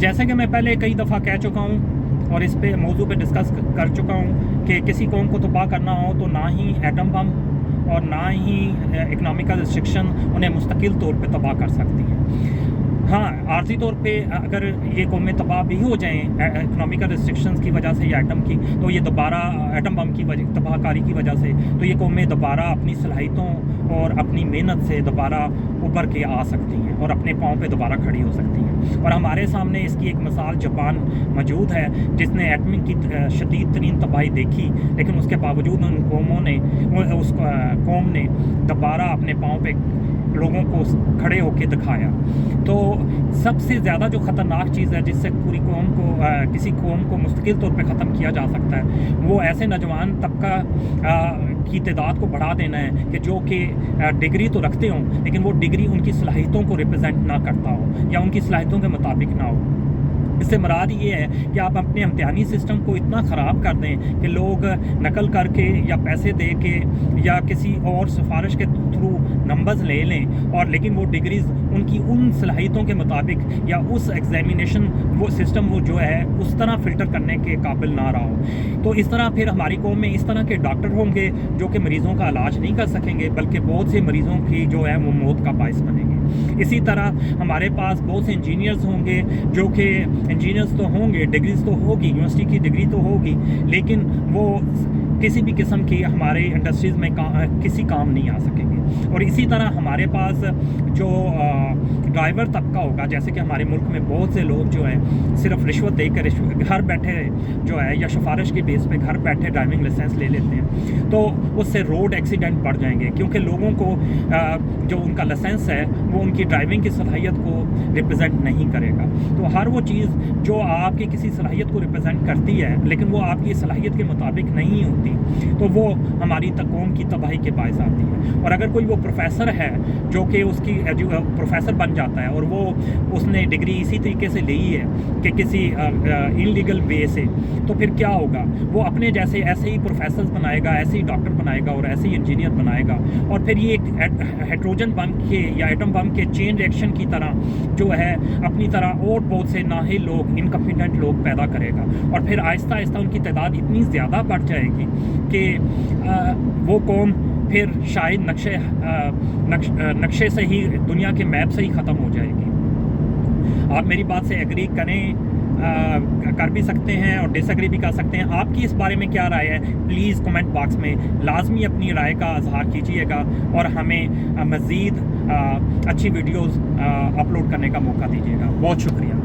जैसे कि मैं पहले कई दफ़ा कह चुका हूँ और इस पे मौजू पे डिस्कस कर चुका हूँ कि किसी कौम को तबाह करना हो तो ना ही एटम बम और ना ही इकनॉमिकल रिस्ट्रिक्शन उन्हें मुस्तकिल तौर पे तबाह कर सकती हैं। हाँ, आर्जी तौर पे अगर ये कौमें तबाह भी हो जाएँ इकनॉमिकल रिस्ट्रिक्शंस की वजह से या एटम की, तो ये दोबारा एटम बम की वजह तबाहकारी की वजह से तो ये कौमें दोबारा अपनी सलाहियतों और अपनी मेहनत से दोबारा उभर के आ सकती हैं और अपने पाँव पे दोबारा खड़ी हो सकती हैं। और हमारे सामने इसकी एक मिसाल जापान मौजूद है, जिसने एटमी की शदीद तरीन तबाही देखी, लेकिन उसके बावजूद उन कौमों ने उस कौम ने दोबारा अपने पाँव पे लोगों को खड़े होकर दिखाया। तो सबसे ज़्यादा जो ख़तरनाक चीज़ है जिससे पूरी कौम को किसी कौम को मुस्तकिल तौर पे ख़त्म किया जा सकता है, वो ऐसे नौजवान तबका की तादाद को बढ़ा देना है कि जो कि डिग्री तो रखते हों, लेकिन वो डिग्री उनकी सलाहियतों को रिप्रेजेंट ना करता हो या उनकी सलाहियतों के मुताबिक ना हो। इससे मुराद ये है कि आप अपने इम्तिहानी सिस्टम को इतना ख़राब कर दें कि लोग नकल करके या पैसे दे के या किसी और सिफारिश के थ्रू नंबर्स ले लें, और लेकिन वो डिग्रीज़ उनकी उन सलाहियतों के मुताबिक या उस एग्जामिनेशन वो सिस्टम वो जो है उस तरह फ़िल्टर करने के काबिल ना रहा हो। तो इस तरह फिर हमारी कौम में इस तरह के डॉक्टर होंगे जो कि मरीज़ों का इलाज नहीं कर सकेंगे, बल्कि बहुत से मरीज़ों की जो है वो मौत का बाइस बनेंगे। इसी तरह हमारे पास बहुत से इंजीनियर्स होंगे जो कि इंजीनियर्स तो होंगे, डिग्रीज तो होगी, यूनिवर्सिटी की डिग्री तो होगी, लेकिन वो किसी भी किस्म की हमारे इंडस्ट्रीज़ में किसी काम नहीं आ सकेंगे। और इसी तरह हमारे पास जो ड्राइवर तबका होगा, जैसे कि हमारे मुल्क में बहुत से लोग जो हैं सिर्फ रिश्वत देकर घर बैठे जो है या सिफारिश के बेस पे घर बैठे ड्राइविंग लाइसेंस ले लेते हैं, तो उससे रोड एक्सीडेंट बढ़ जाएंगे, क्योंकि लोगों को जो उनका लाइसेंस है वो उनकी ड्राइविंग की सलाहियत को रिप्रेजेंट नहीं करेगा। तो हर वो चीज़ जो आपकी किसी सलाहियत को रिप्रेजेंट करती है लेकिन वो आपकी सलाहियत के मुताबिक नहीं होती, तो वो हमारी कौम की तबाही के बायस आती है। और अगर कोई वो प्रोफेसर है जो कि उसकी प्रोफेसर बन जाता है और वो उसने डिग्री इसी तरीके से ली है कि किसी इलीगल वे से, तो फिर क्या होगा? वो अपने जैसे ऐसे ही प्रोफेसर बनाएगा, ऐसे ही डॉक्टर बनाएगा और ऐसे ही इंजीनियर बनाएगा, और फिर ये एक हाइड्रोजन बम के या एटम बम के चेन रिएक्शन की तरह जो है अपनी तरह और बहुत से नाहिल लोग, इनकम्पिटेंट लोग पैदा करेगा, और फिर आहिस्ता आहिस्ता उनकी तादाद इतनी ज़्यादा बढ़ जाएगी कि वो कौम फिर शायद नक्शे से ही, दुनिया के मैप से ही ख़त्म हो जाएगी। आप मेरी बात से एग्री करें, कर भी सकते हैं और डिसएग्री भी कर सकते हैं। आपकी इस बारे में क्या राय है? प्लीज़ कमेंट बॉक्स में लाजमी अपनी राय का इजहार कीजिएगा और हमें मज़ीद अच्छी वीडियोज़ अपलोड करने का मौका दीजिएगा। बहुत शुक्रिया।